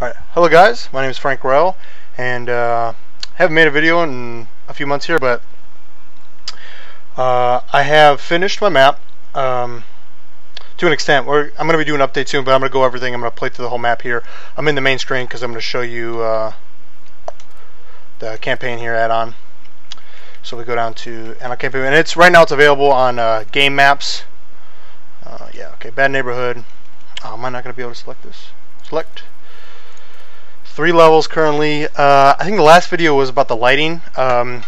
Alright, hello guys, my name is Frank Rell, and haven't made a video in a few months here, but I have finished my map to an extent. I'm going to be doing an update soon, but I'm going to go everything. I'm going to play through the whole map here. I'm in the main screen because I'm going to show you the campaign here add-on. So we go down to add-on campaign, and it's right now it's available on game maps. Yeah, okay, bad neighborhood. Oh, am I not going to be able to select this? Select. 3 levels currently. I think the last video was about the lighting, and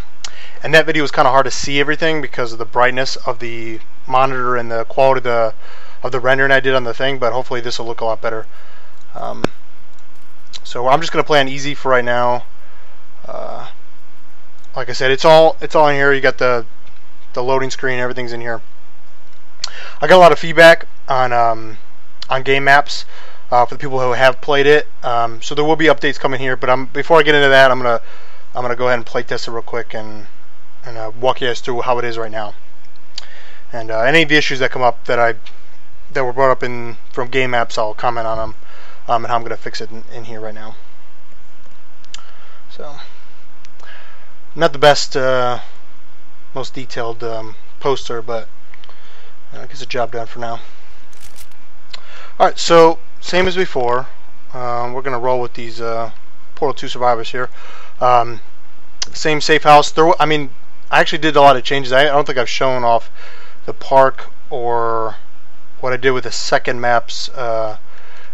that video was kind of hard to see everything because of the brightness of the monitor and the quality of the rendering I did on the thing, but hopefully this will look a lot better. So I'm just going to play on easy for right now. Like I said, it's all in here. You got the loading screen, everything's in here. I got a lot of feedback on game maps. For the people who have played it, so there will be updates coming here. But before I get into that, I'm gonna go ahead and play test it real quick and walk you guys through how it is right now. And any of the issues that come up that were brought up from game maps, I'll comment on them and how I'm gonna fix it in here right now. So, not the best, most detailed poster, but gets the job done for now. All right, so. Same as before, we're going to roll with these Portal 2 survivors here. Same safe house. I mean, I actually did a lot of changes. I don't think I've shown off the park or what I did with the second map's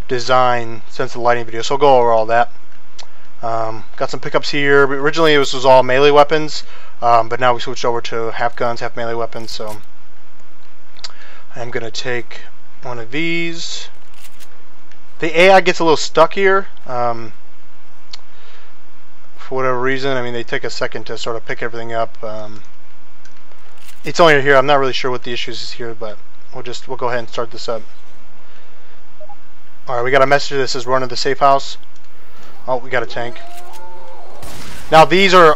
design since the lighting video. So I'll go over all that. Got some pickups here. Originally this was all melee weapons, but now we switched over to half guns, half melee weapons. So I'm going to take one of these. The AI gets a little stuck here for whatever reason. I mean, they take a second to sort of pick everything up. It's only here. I'm not really sure what the issues is here, but we'll go ahead and start this up. All right, we got a message that says run to the safe house. Oh, we got a tank. Now these are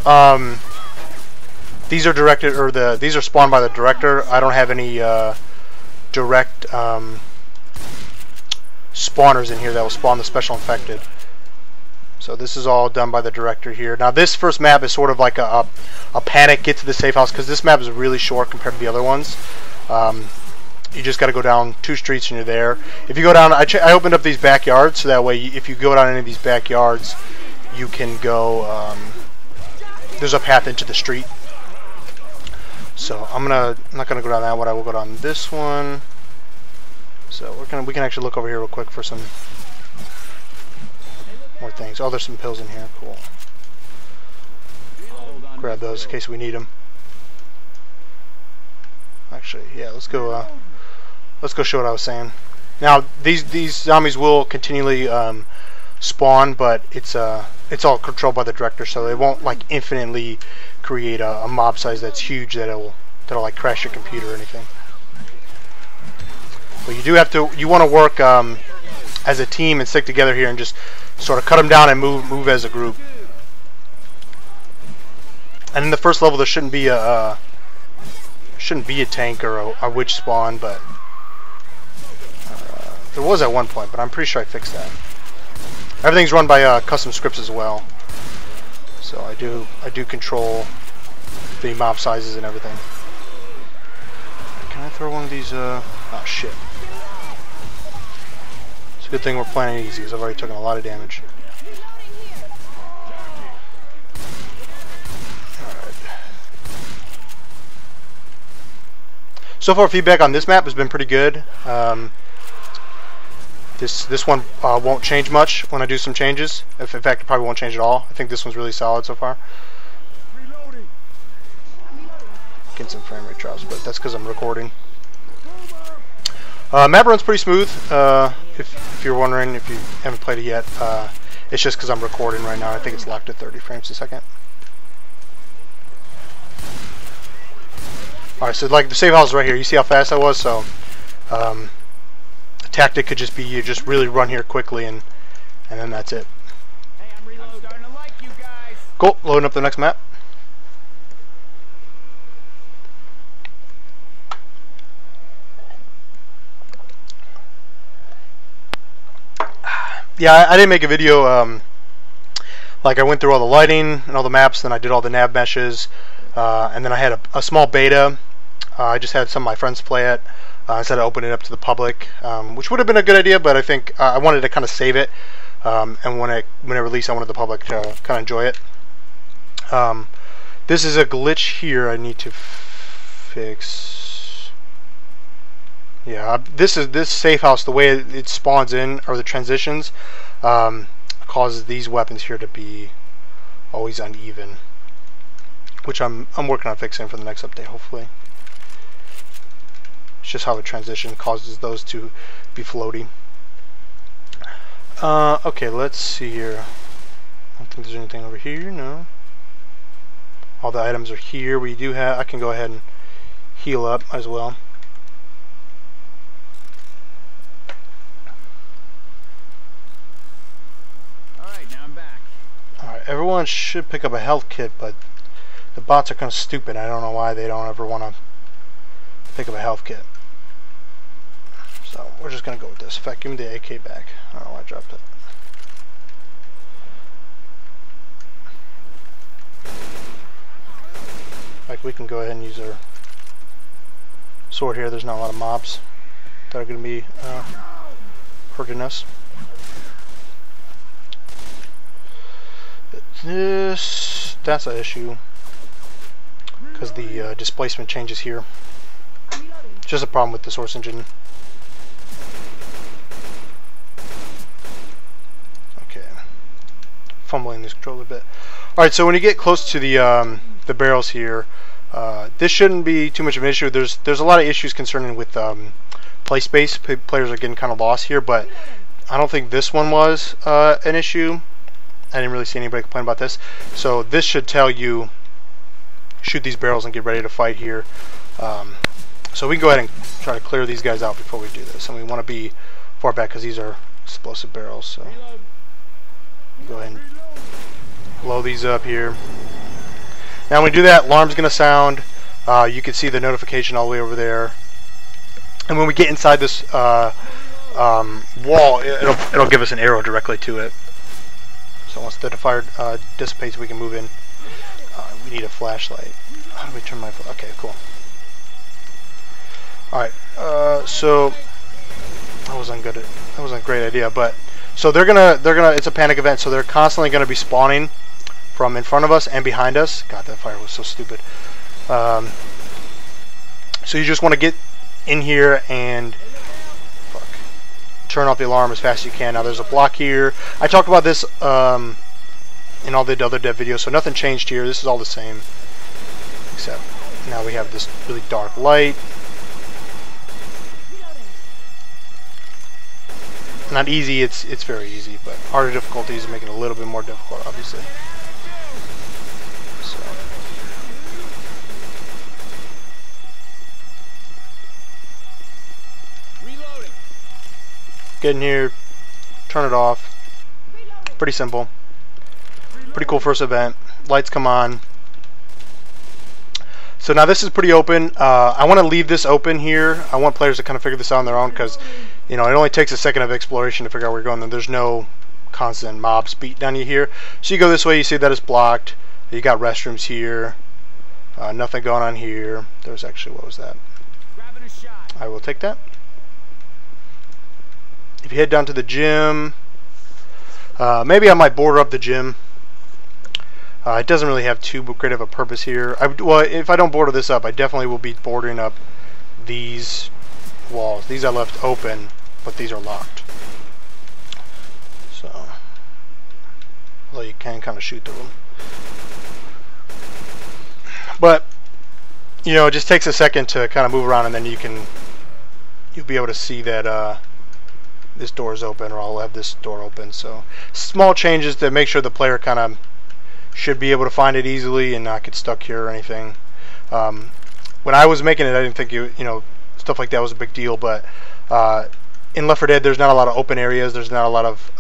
directed, or these are spawned by the director. I don't have any direct spawners in here that will spawn the special infected. So this is all done by the director here. Now this first map is sort of like a panic get to the safe house, because this map is really short compared to the other ones. You just got to go down 2 streets and you're there. If you go down, I opened up these backyards so that way if you go down any of these backyards, you can go. There's a path into the street. So I'm not gonna go down that one. I will go down this one. So we can actually look over here real quick for some more things. Oh, there's some pills in here. Cool. Grab those in case we need them. Actually, yeah. Let's go show what I was saying. Now these zombies will continually spawn, but it's all controlled by the director, so they won't like infinitely create a mob size that's huge that'll like crash your computer or anything. But you want to work as a team and stick together here and just sort of cut them down and move as a group. And in the first level there shouldn't be a tank or a witch spawn, but there was at one point, but I'm pretty sure I fixed that. Everything's run by custom scripts as well, so I do control the mob sizes and everything. Can I throw one of these? Oh shit. Good thing we're playing easy, because I've already taken a lot of damage. Alright. So far, feedback on this map has been pretty good. This one won't change much when I do some changes. In fact, it probably won't change at all. I think this one's really solid so far. Getting some frame rate drops, but that's because I'm recording. Map runs pretty smooth. If you're wondering, if you haven't played it yet, it's just because I'm recording right now. I think it's locked at 30 frames a second. Alright, so like the safe house is right here. You see how fast I was? So the tactic could just be you just really run here quickly and then that's it. Cool, loading up the next map. yeah, I didn't make a video. Like I went through all the lighting and all the maps, then I did all the nav meshes, and then I had a small beta. I just had some of my friends play it. Instead of opening it up to the public, which would have been a good idea, but I think I wanted to kind of save it, and when it released, I wanted the public to kind of enjoy it. This is a glitch here I need to fix. Yeah, this safe house, the way it spawns in, or the transitions, causes these weapons here to be always uneven, which I'm working on fixing for the next update, hopefully. It's just how a transition causes those to be floaty. Okay, let's see here. I don't think there's anything over here, no. All the items are here. We do have, I can go ahead and heal up as well. Alright, now I'm back. Alright, everyone should pick up a health kit, but the bots are kind of stupid. I don't know why they don't ever want to pick up a health kit. So we're just going to go with this. In fact, give me the AK back. I don't know why I dropped it. Like, we can go ahead and use our sword here. There's not a lot of mobs that are going to be hurting us. That's an issue because the displacement changes here. It's just a problem with the source engine. Okay, fumbling this controller a bit. All right, so when you get close to the barrels here, this shouldn't be too much of an issue. There's a lot of issues concerning with play space. Players are getting kind of lost here, but I don't think this one was an issue. I didn't really see anybody complain about this. So this should tell you shoot these barrels and get ready to fight here. So we can go ahead and try to clear these guys out before we do this. And we want to be far back because these are explosive barrels. So go ahead and blow these up here. Now when we do that, alarm's going to sound. You can see the notification all the way over there. And when we get inside this wall, it'll give us an arrow directly to it. So once the fire dissipates, we can move in. We need a flashlight. How do we turn my... Okay, cool. Alright, so... That wasn't a great idea, but... So they're gonna... It's a panic event, so they're constantly gonna be spawning from in front of us and behind us. God, that fire was so stupid. So you just want to get in here and... turn off the alarm as fast as you can. Now there's a block here. I talked about this in all the other dev videos, so nothing changed here. This is all the same, except now we have this really dark light. Not easy, it's very easy, but harder difficulties make it a little bit more difficult, obviously. So. Get in here, turn it off. Pretty simple. Pretty cool first event. Lights come on. So now this is pretty open. I want to leave this open here. I want players to kind of figure this out on their own because, you know, it only takes a second of exploration to figure out where you're going. There's no constant mobs beating on you here. So you go this way, you see that it's blocked. You got restrooms here. Nothing going on here. There's actually, what was that? I will take that. If you head down to the gym, maybe I might border up the gym. It doesn't really have too great of a purpose here. Well, if I don't border this up, I definitely will be bordering up these walls. These I left open, but these are locked. So, although you can kind of shoot through them. But, you know, it just takes a second to kind of move around, and then you'll be able to see that this door is open, or I'll have this door open. So small changes to make sure the player kind of should be able to find it easily and not get stuck here or anything. When I was making it, I didn't think you know, stuff like that was a big deal, but in Left 4 Dead there's not a lot of open areas, there's not a lot of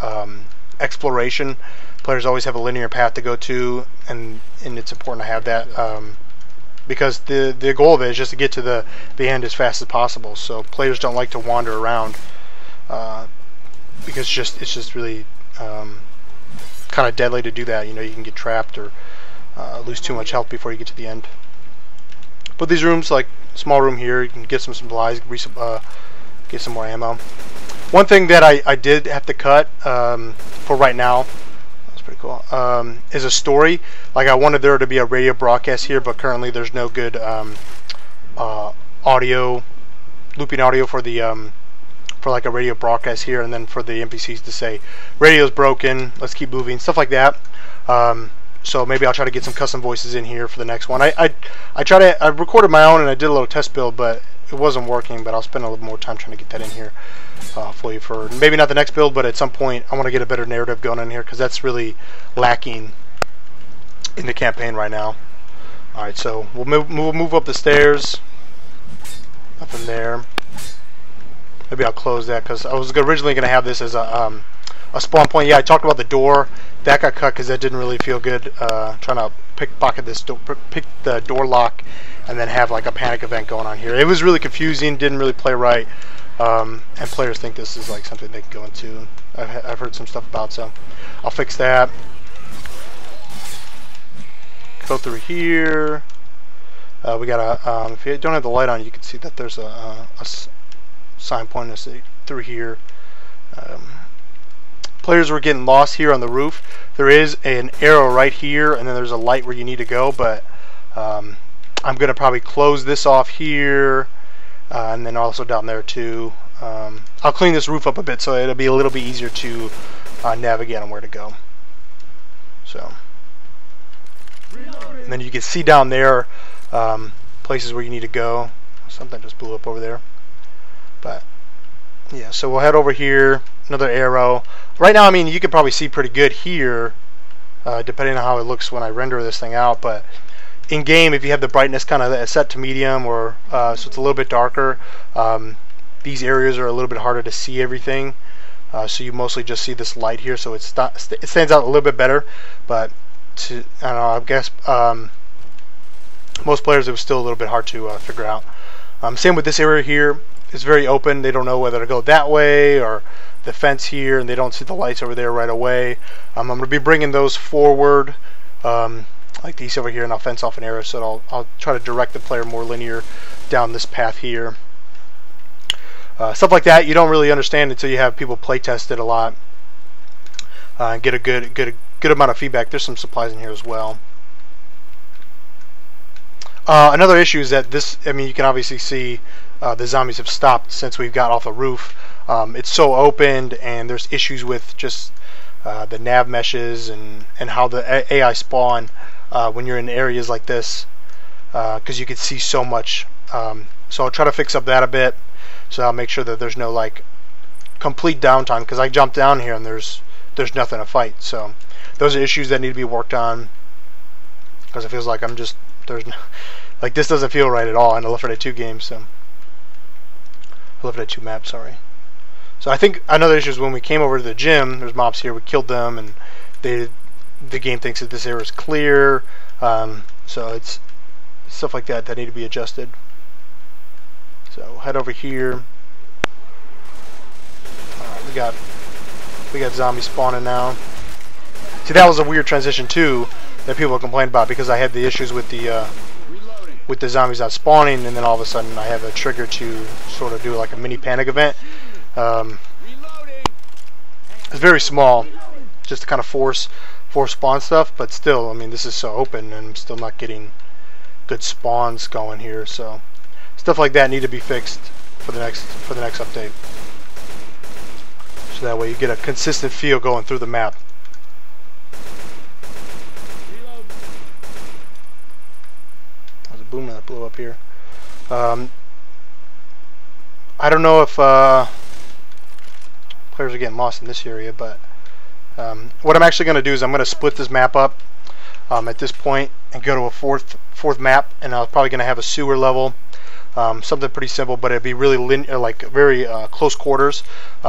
exploration. Players always have a linear path to go to, and it's important to have that because the goal of it is just to get to the end as fast as possible. So players don't like to wander around. because it's just really kind of deadly to do that. You know, you can get trapped or lose too much health before you get to the end. But these rooms, like small room here, you can get some supplies, get some more ammo. One thing that I did have to cut for right now, that's pretty cool, is a story. Like I wanted there to be a radio broadcast here, but currently there's no good audio, looping audio for the for like a radio broadcast here, and then for the NPCs to say radio's broken, let's keep moving, stuff like that. So maybe I'll try to get some custom voices in here for the next one. I recorded my own and I did a little test build, but it wasn't working. But I'll spend a little more time trying to get that in here hopefully for maybe not the next build, but at some point I want to get a better narrative going in here, because that's really lacking in the campaign right now. All right, so we'll move up the stairs. Nothing there. Maybe I'll close that, because I was originally going to have this as a spawn point. Yeah, I talked about the door. That got cut because that didn't really feel good. Trying to pickpocket this door, pick the door lock, and then have like a panic event going on here. It was really confusing. Didn't really play right. And players think this is like something they can go into. I've heard some stuff about, so I'll fix that. Go through here. We got a. If you don't have the light on, you can see that there's a sign pointing us through here. Players were getting lost here on the roof. There is an arrow right here, and then there's a light where you need to go, but I'm going to probably close this off here, and then also down there too. I'll clean this roof up a bit so it'll be a little bit easier to navigate on where to go. So, and then you can see down there places where you need to go. Something just blew up over there. But yeah, so we'll head over here. Another arrow. Right now, I mean, you can probably see pretty good here, depending on how it looks when I render this thing out. But in game, if you have the brightness kind of set to medium, or so it's a little bit darker, these areas are a little bit harder to see everything. So you mostly just see this light here, so it stands out a little bit better. But I don't know, I guess most players, it was still a little bit hard to figure out. Same with this area here. It's very open. They don't know whether to go that way or the fence here, and they don't see the lights over there right away. I'm going to be bringing those forward, like these over here, and I'll fence off an area, so I'll try to direct the player more linear down this path here. Stuff like that you don't really understand until you have people play test it a lot and get a good amount of feedback. There's some supplies in here as well. Another issue is that this, I mean, you can obviously see the zombies have stopped since we've got off the roof. It's so opened, and there's issues with just the nav meshes and how the AI spawn when you're in areas like this, because you can see so much. So I'll try to fix up that a bit. So I'll make sure that there's no like complete downtime, because I jumped down here and there's nothing to fight. So those are issues that need to be worked on, because it feels like like this doesn't feel right at all in a L4D2 game. So L4D2 map, sorry. So I think another issue is when we came over to the gym, there's mobs here, we killed them, and the game thinks that this area is clear. So it's stuff like that need to be adjusted. So head over here. We got zombies spawning now. See, that was a weird transition too that people complained about, because I had the issues with the zombies not spawning, and then all of a sudden I have a trigger to sort of do like a mini panic event. It's very small, just to kind of force spawn stuff, but still, I mean, this is so open, and I'm still not getting good spawns going here. So stuff like that need to be fixed for the next update, so that way you get a consistent feel going through the map. There's a boomer that blew up here. I don't know if players are getting lost in this area, but what I'm actually going to do is I'm going to split this map up at this point and go to a fourth map, and I'm probably going to have a sewer level, something pretty simple, but it'd be really linear, like very close quarters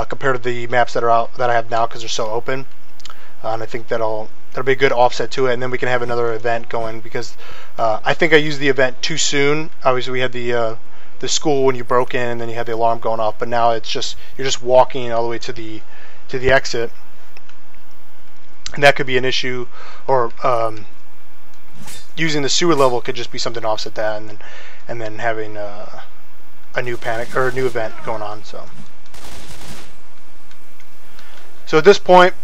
compared to the maps that I have now, because they're so open. And I think that'll be a good offset to it, and then we can have another event going, because I think I used the event too soon. Obviously, we had the school when you broke in, and then you had the alarm going off, but now it's just, you're just walking all the way to the to the exit, and that could be an issue, or using the sewer level could just be something to offset that, and then having a new panic or a new event going on. So at this point,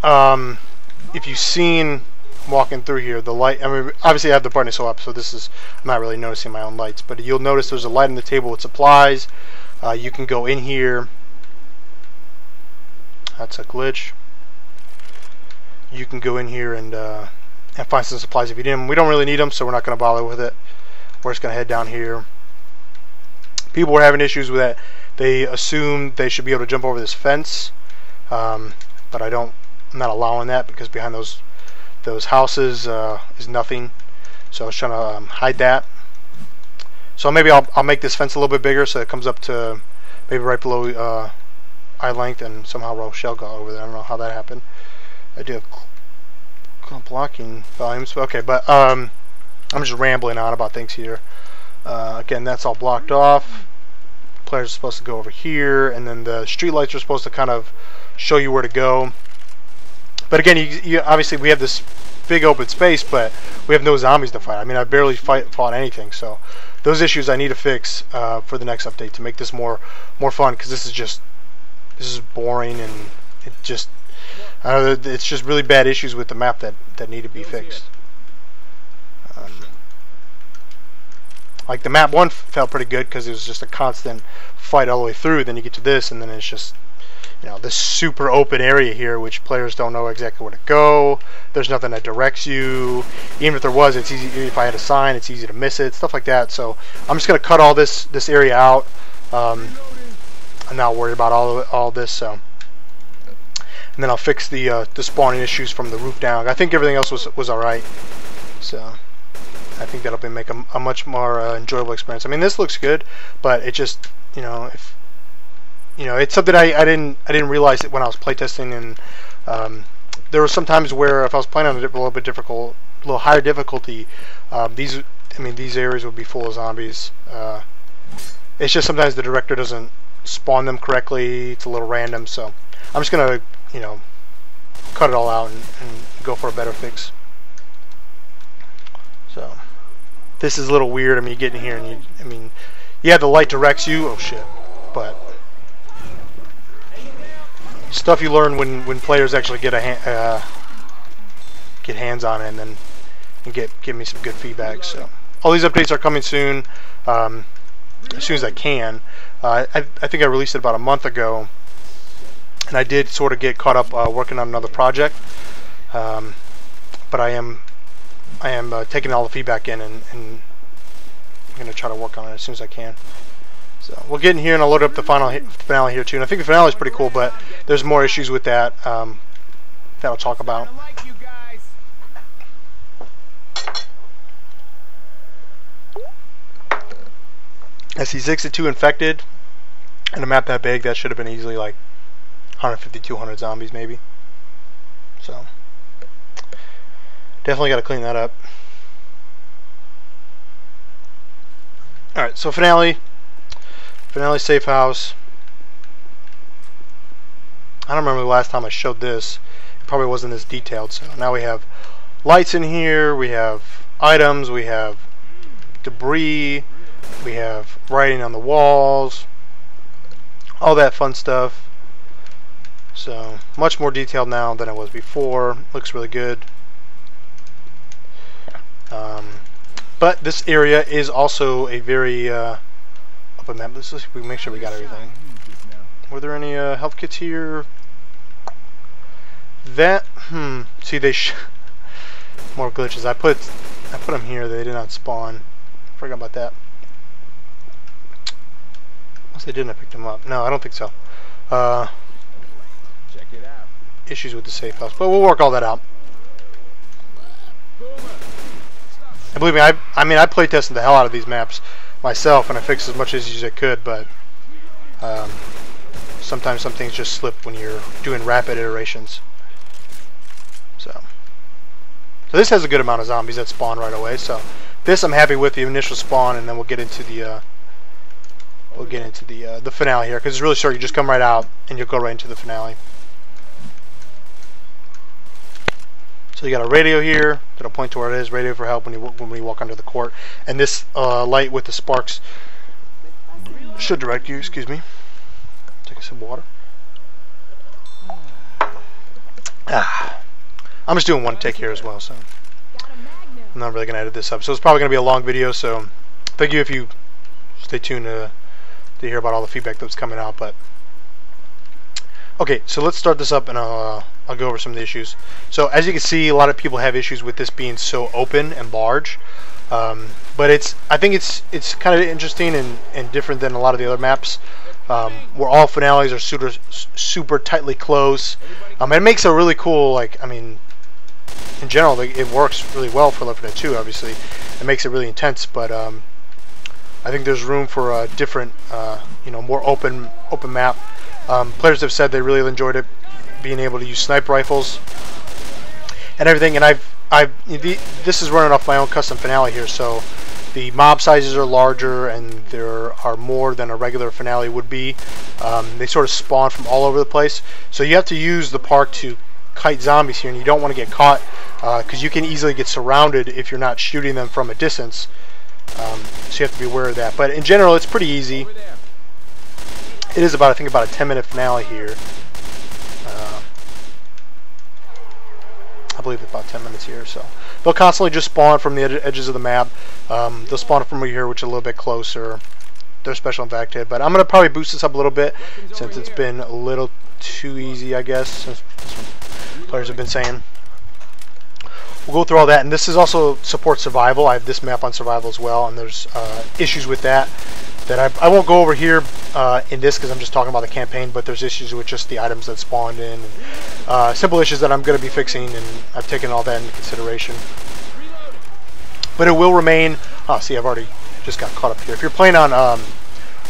if you've seen walking through here, the light, I mean, obviously I have the brightness up, so this is, I'm not really noticing my own lights, but you'll notice there's a light on the table with supplies. You can go in here. That's a glitch. You can go in here and find some supplies if you need them. We don't really need them, so we're not going to bother with it. We're just going to head down here. People were having issues with that. They assumed they should be able to jump over this fence, but I'm not allowing that, because behind those houses is nothing. So I was trying to hide that. So maybe I'll make this fence a little bit bigger so it comes up to maybe right below eye length, and somehow Rochelle got over there. I don't know how that happened. I do have blocking volumes. Okay, but I'm just rambling on about things here. Again, that's all blocked off. Players are supposed to go over here, and then the street lights are supposed to kind of show you where to go. But again, you obviously we have this big open space, but we have no zombies to fight. I mean, I barely fought anything. So those issues I need to fix for the next update to make this more fun, because this is boring, and it just, I don't know, it's just really bad issues with the map that need to be fixed. Like the map 1 felt pretty good because it was just a constant fight all the way through. Then you get to this, and then it's just, you know, this super open area here, which players don't know exactly where to go. There's nothing that directs you. Even if there was, it's easy. If I had a sign, it's easy to miss it. Stuff like that. So I'm just gonna cut all this area out. I'm not worried about all this. So, and then I'll fix the spawning issues from the roof down. I think everything else was all right. So I think that'll make a much more enjoyable experience. I mean, this looks good, but it just, you know, it's something I didn't realize it when I was playtesting, and there were some times where if I was playing on a little higher difficulty, these areas would be full of zombies. It's just sometimes the director doesn't spawn them correctly. It's a little random, so I'm just gonna, you know, cut it all out and go for a better fix. So this is a little weird. I mean, you get in here and yeah, the light directs you. Oh shit! But stuff you learn when players actually get hands on it, and give me some good feedback. So all these updates are coming soon, as soon as I can. I think I released it about a month ago, and I did sort of get caught up working on another project. But I am taking all the feedback in, and I'm going to try to work on it as soon as I can. So we'll get in here, and I'll load up the finale here too. And I think the finale is pretty cool, but there's more issues with that that I'll talk about. I see 62 infected, and a map that big, that should have been easily like 150, 200 zombies maybe. So definitely got to clean that up. Alright, so finale safe house. I don't remember the last time I showed this. It probably wasn't this detailed. So now we have lights in here, we have items, we have debris, we have writing on the walls, all that fun stuff. So much more detailed now than it was before. Looks really good. But this area is also a very open map. Let's just make sure we got everything. Were there any health kits here? That see, they more glitches. I put them here. They did not spawn. Forgot about that. Unless they didn't, I picked them up. No, I don't think so. Check it out. Issues with the safe house, but we'll work all that out. And believe me, I play tested the hell out of these maps myself, and I fixed as much as I could, but sometimes some things just slip when you're doing rapid iterations. So this has a good amount of zombies that spawn right away. So this I'm happy with, the initial spawn, and then we'll get into the finale here, because it's really short. You just come right out and you'll go right into the finale. So you got a radio here that'll point to where it is. Radio for help when we walk under the court. And this light with the sparks should direct you. Excuse me. Take a sip of water. I'm just doing one take here as well, so I'm not really going to edit this up. So it's probably going to be a long video, so thank you if you stay tuned to hear about all the feedback that's coming out. But okay, so let's start this up, and I'll go over some of the issues. So as you can see, a lot of people have issues with this being so open and large. But I think it's kind of interesting and different than a lot of the other maps. Where all finales are super tightly closed. And it makes a really cool, like, I mean, in general, it works really well for L4D2, obviously. It makes it really intense, but I think there's room for a different, more open map. Players have said they really enjoyed it, being able to use sniper rifles and everything. And this is running off my own custom finale here, so the mob sizes are larger and there are more than a regular finale would be. They sort of spawn from all over the place, so you have to use the park to kite zombies here, and you don't want to get caught because you can easily get surrounded if you're not shooting them from a distance. So you have to be aware of that. But in general, it's pretty easy. It is I think about a 10-minute finale here. I believe it's about 10 minutes here. So they'll constantly just spawn from the edges of the map. They'll spawn from over here, which is a little bit closer. They're special infected, but I'm going to probably boost this up a little bit since it's been a little too easy, I guess, since players have been saying. We'll go through all that, and this is also supports survival. I have this map on survival as well, and there's issues with that I won't go over here in this because I'm just talking about the campaign, but there's issues with just the items that spawned in, and simple issues that I'm going to be fixing, and I've taken all that into consideration. But it will remain. Oh, see, I've already just got caught up here. If you're playing on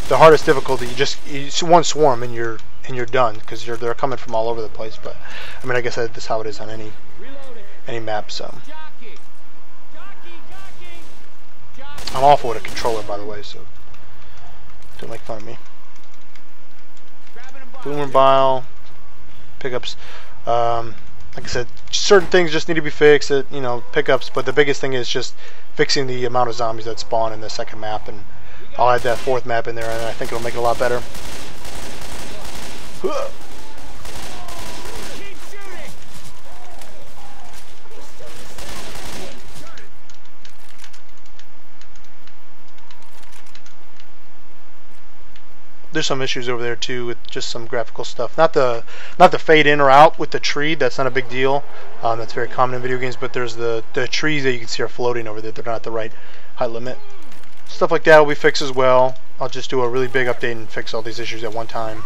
the hardest difficulty, you one swarm and you're done because they're coming from all over the place. But I mean, I guess that's how it is on any map. So I'm awful with a controller, by the way, so don't make fun of me. Boomer bile pickups. Like I said, certain things just need to be fixed. Pickups. But the biggest thing is just fixing the amount of zombies that spawn in the second map, and I'll add that fourth map in there, and I think it'll make it a lot better. There's some issues over there too with just some graphical stuff. Not the fade in or out with the tree. That's not a big deal. That's very common in video games. But there's the trees that you can see are floating over there. They're not at the right height limit. Stuff like that will be fixed as well. I'll just do a really big update and fix all these issues at one time.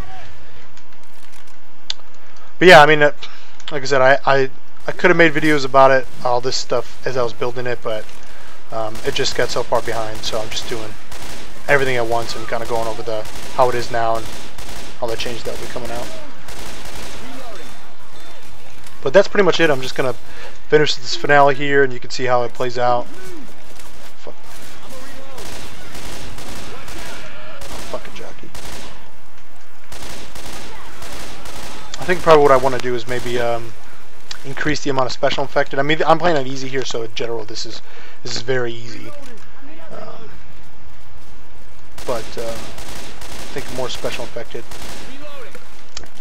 But yeah, I mean, like I said, I could have made videos about it, all this stuff as I was building it, but it just got so far behind. So I'm just doing everything at once and kind of going over how it is now and all the changes that will be coming out. But that's pretty much it. I'm just gonna finish this finale here, and you can see how it plays out. Fucking jockey. I think probably what I want to do is maybe increase the amount of special infected. I mean, I'm playing on easy here, so in general this is very easy. But I think more special infected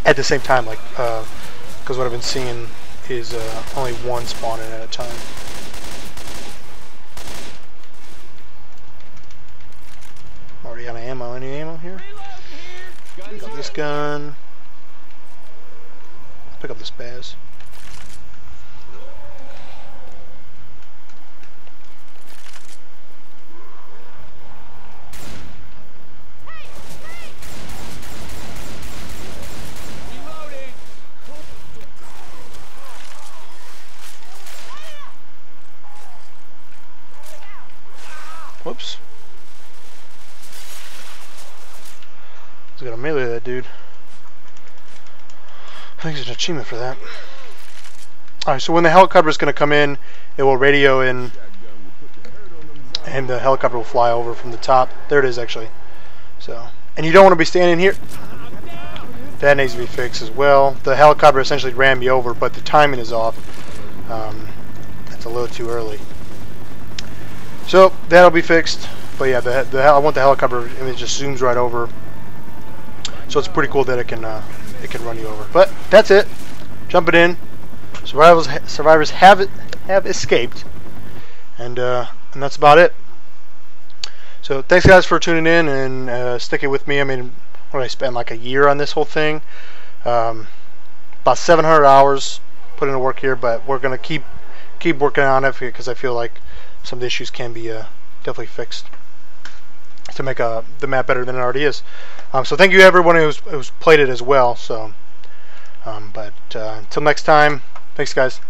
at the same time, like because what I've been seeing is only one spawning at a time. Already out of ammo. Any ammo here? Pick up this gun. Pick up this Baz. Whoops. I gotta melee that dude. I think there's an achievement for that. Alright, so when the helicopter is gonna come in, it will radio in, and the helicopter will fly over from the top. There it is, actually. So, and you don't want to be standing here. That needs to be fixed as well. The helicopter essentially ran me over, but the timing is off. That's a little too early. So that'll be fixed. But yeah, I want the helicopter image just zooms right over. So it's pretty cool that it can run you over. But that's it. Jumping in. Survivors have escaped, and that's about it. So thanks guys for tuning in and sticking with me. I mean, what did I spend, like a year on this whole thing? About 700 hours put into work here, but we're gonna keep working on it because I feel like some of the issues can be definitely fixed to make the map better than it already is. So thank you to everyone who's played it as well. So, but until next time, thanks guys.